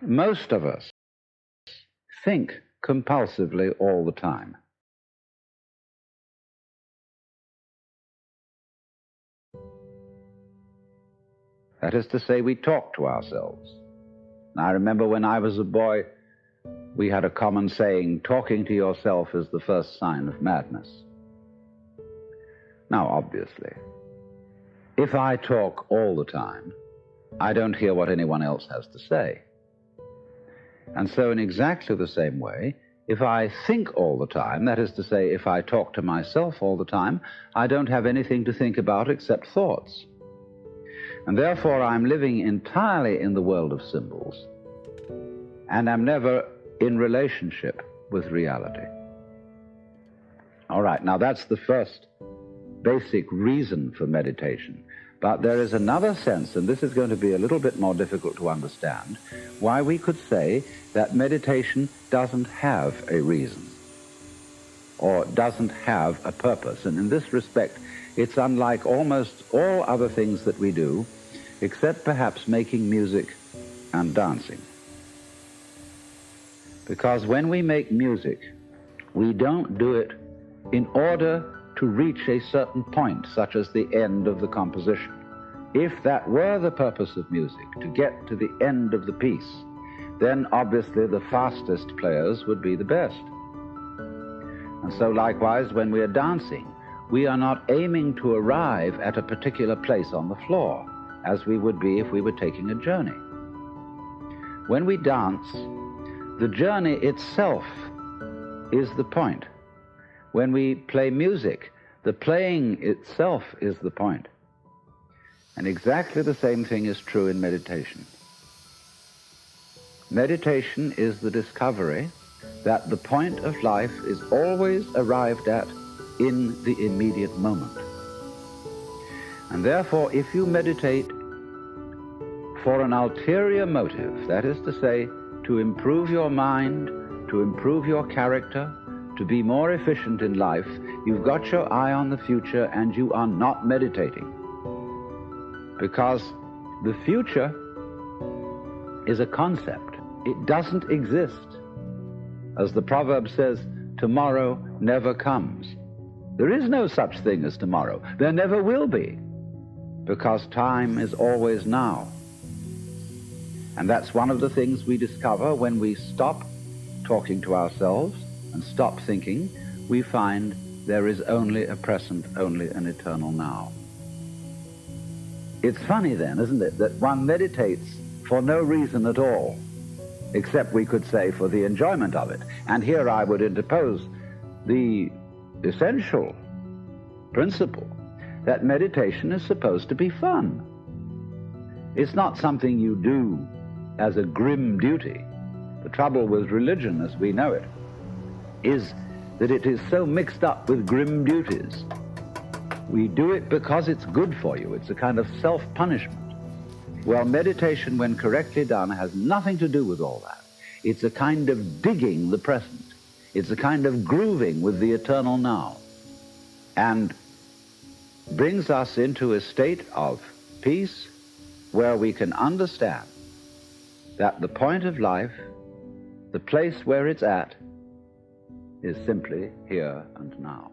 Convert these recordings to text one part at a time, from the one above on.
Most of us think compulsively all the time. That is to say, we talk to ourselves. And I remember when I was a boy, we had a common saying, talking to yourself is the first sign of madness. Now, obviously, if I talk all the time, I don't hear what anyone else has to say. And so in exactly the same way, if I think all the time, that is to say, if I talk to myself all the time, I don't have anything to think about except thoughts. And therefore I'm living entirely in the world of symbols, and I'm never in relationship with reality. All right, now that's the first basic reason for meditation. But there is another sense, and this is going to be a little bit more difficult to understand, why we could say that meditation doesn't have a reason or doesn't have a purpose. And in this respect, it's unlike almost all other things that we do, except perhaps making music and dancing. Because when we make music, we don't do it in order to reach a certain point, such as the end of the composition. If that were the purpose of music, to get to the end of the piece, then obviously the fastest players would be the best. And so likewise, when we are dancing, we are not aiming to arrive at a particular place on the floor, as we would be if we were taking a journey. When we dance, the journey itself is the point. When we play music, the playing itself is the point. And exactly the same thing is true in meditation. Meditation is the discovery that the point of life is always arrived at in the immediate moment. And therefore, if you meditate for an ulterior motive, that is to say, to improve your mind, to improve your character, to be more efficient in life, you've got your eye on the future and you are not meditating. Because the future is a concept. It doesn't exist. As the proverb says, tomorrow never comes. There is no such thing as tomorrow. There never will be, because time is always now. And that's one of the things we discover when we stop talking to ourselves and stop thinking. We find there is only a present, only an eternal now. It's funny then, isn't it, that one meditates for no reason at all, except we could say for the enjoyment of it. And here I would interpose the essential principle that meditation is supposed to be fun. It's not something you do as a grim duty. The trouble with religion, as we know it, is that it is so mixed up with grim duties. We do it because it's good for you. It's a kind of self-punishment. Well, meditation, when correctly done, has nothing to do with all that. It's a kind of digging the present. It's a kind of grooving with the eternal now, and brings us into a state of peace where we can understand that the point of life, the place where it's at, is simply here and now.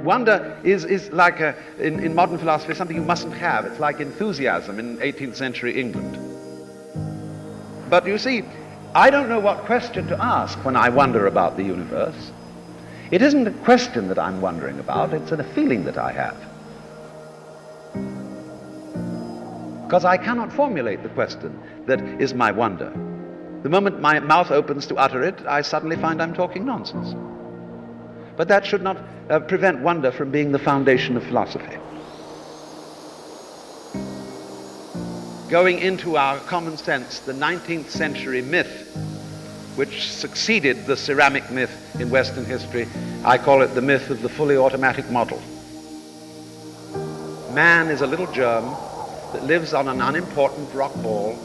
Wonder is like, in modern philosophy, something you mustn't have. It's like enthusiasm in 18th century England. But you see, I don't know what question to ask when I wonder about the universe. It isn't a question that I'm wondering about, it's a feeling that I have. Because I cannot formulate the question that is my wonder. The moment my mouth opens to utter it, I suddenly find I'm talking nonsense. But that should not prevent wonder from being the foundation of philosophy. Going into our common sense, the 19th century myth, which succeeded the ceramic myth in Western history, I call it the myth of the fully automatic model. Man is a little germ that lives on an unimportant rock ball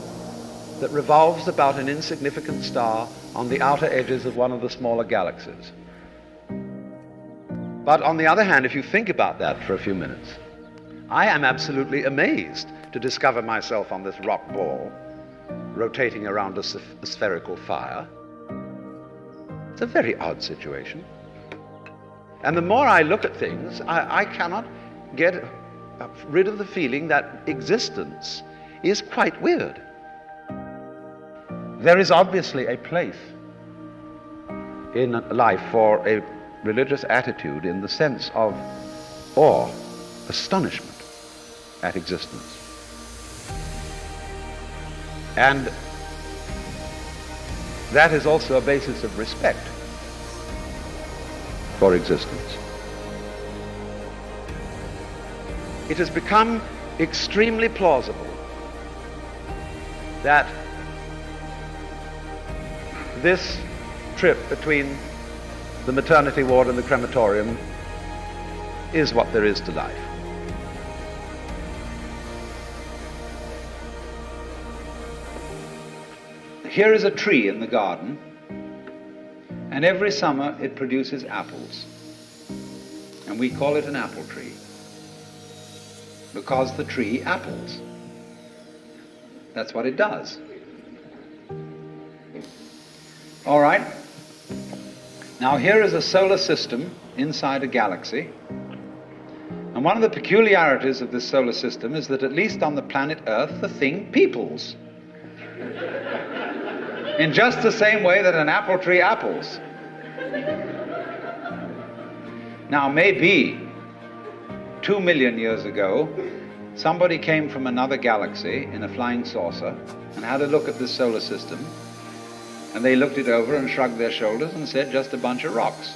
that revolves about an insignificant star on the outer edges of one of the smaller galaxies. But on the other hand, if you think about that for a few minutes, I am absolutely amazed to discover myself on this rock ball rotating around a spherical fire. It's a very odd situation. And the more I look at things, I cannot get rid of the feeling that existence is quite weird. There is obviously a place in life for a religious attitude in the sense of awe, astonishment at existence. And that is also a basis of respect for existence. It has become extremely plausible that this trip between the maternity ward and the crematorium is what there is to life. Here is a tree in the garden, and every summer it produces apples. And we call it an apple tree, because the tree apples. That's what it does. All right. Now here is a solar system inside a galaxy. And one of the peculiarities of this solar system is that at least on the planet Earth, the thing peoples. In just the same way that an apple tree apples. Now maybe 2 million years ago, somebody came from another galaxy in a flying saucer and had a look at this solar system, and they looked it over and shrugged their shoulders and said, just a bunch of rocks,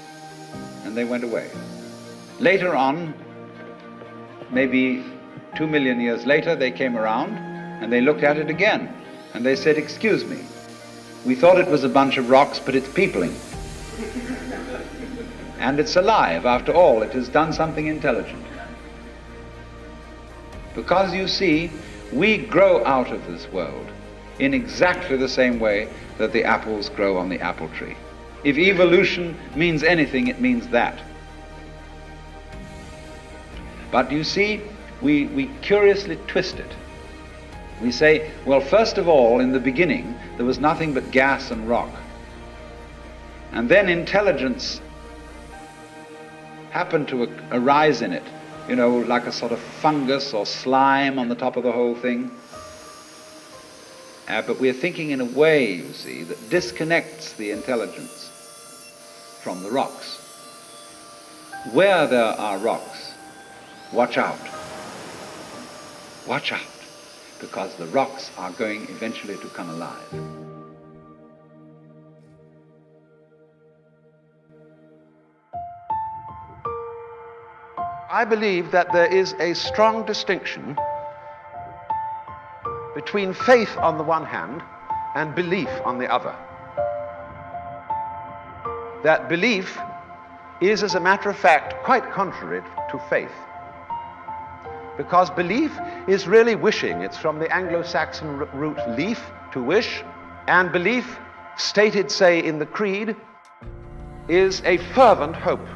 and they went away. Later on, maybe 2 million years later, they came around and they looked at it again, and they said, excuse me, we thought it was a bunch of rocks, but it's peopling. And it's alive. After all, it has done something intelligent. Because you see, we grow out of this world in exactly the same way that the apples grow on the apple tree. If evolution means anything, it means that. But you see, we curiously twist it. We say, well, first of all, in the beginning, there was nothing but gas and rock. And then intelligence happened to arise in it, you know, like a sort of fungus or slime on the top of the whole thing. But we're thinking in a way, you see, that disconnects the intelligence from the rocks. Where there are rocks, watch out. Watch out, because the rocks are going eventually to come alive. I believe that there is a strong distinction between faith on the one hand and belief on the other. That belief is, as a matter of fact, quite contrary to faith. Because belief is really wishing. It's from the Anglo-Saxon root leaf, to wish. And belief, stated, say, in the Creed, is a fervent hope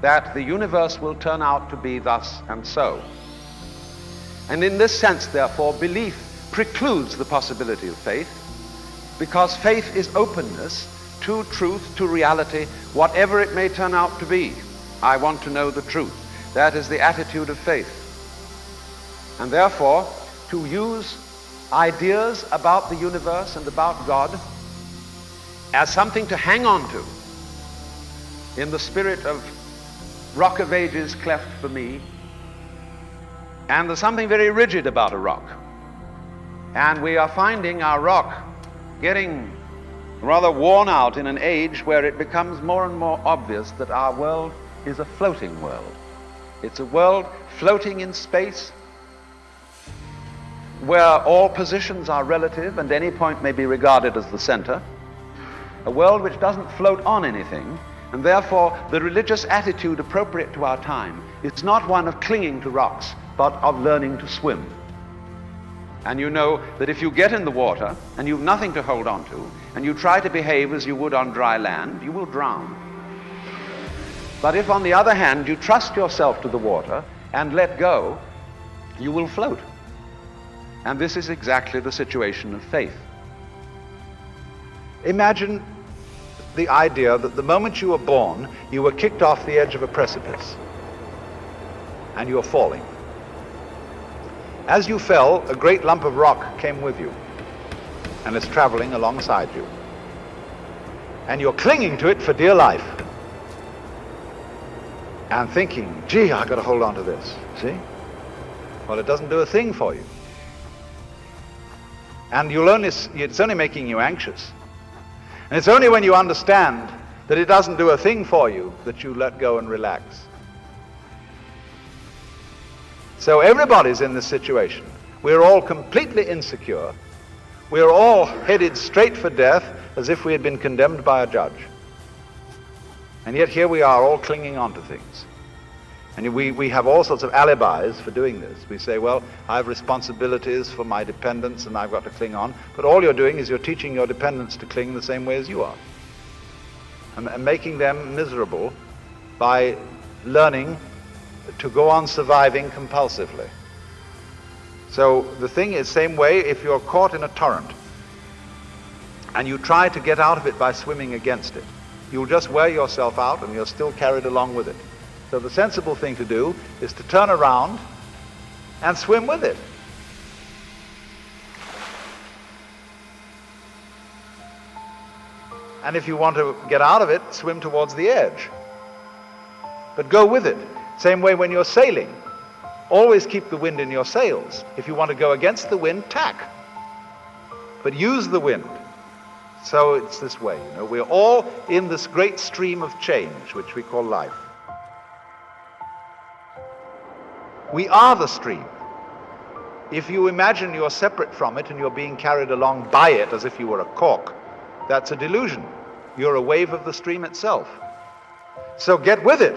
that the universe will turn out to be thus and so. And in this sense, therefore, belief precludes the possibility of faith, because faith is openness to truth, to reality, whatever it may turn out to be. I want to know the truth. That is the attitude of faith. And therefore, to use ideas about the universe and about God as something to hang on to, in the spirit of Rock of Ages cleft for me, and there's something very rigid about a rock. And we are finding our rock getting rather worn out in an age where it becomes more and more obvious that our world is a floating world. It's a world floating in space, where all positions are relative and any point may be regarded as the center. A world which doesn't float on anything, and therefore the religious attitude appropriate to our time is not one of clinging to rocks, but of learning to swim. And you know that if you get in the water and you've nothing to hold on to, and you try to behave as you would on dry land, you will drown. But if, on the other hand, you trust yourself to the water and let go, you will float. And this is exactly the situation of faith. Imagine the idea that the moment you were born, you were kicked off the edge of a precipice, and you were falling. As you fell, a great lump of rock came with you, and is traveling alongside you. And you're clinging to it for dear life, and thinking, gee, I've got to hold on to this, see? Well, it doesn't do a thing for you. And it's only making you anxious. And it's only when you understand that it doesn't do a thing for you that you let go and relax. So everybody's in this situation. We're all completely insecure. We're all headed straight for death as if we had been condemned by a judge. And yet here we are all clinging on to things. And we have all sorts of alibis for doing this. We say, well, I have responsibilities for my dependents and I've got to cling on. But all you're doing is you're teaching your dependents to cling the same way as you are. And making them miserable by learning to go on surviving compulsively. So the thing is, same way, if you're caught in a torrent and you try to get out of it by swimming against it, you'll just wear yourself out and you're still carried along with it. So the sensible thing to do is to turn around and swim with it. And if you want to get out of it, swim towards the edge. But go with it. Same way when you're sailing. Always keep the wind in your sails. If you want to go against the wind, tack. But use the wind. So it's this way, you know. We're all in this great stream of change, which we call life. We are the stream. If you imagine you're separate from it and you're being carried along by it as if you were a cork, that's a delusion. You're a wave of the stream itself. So get with it.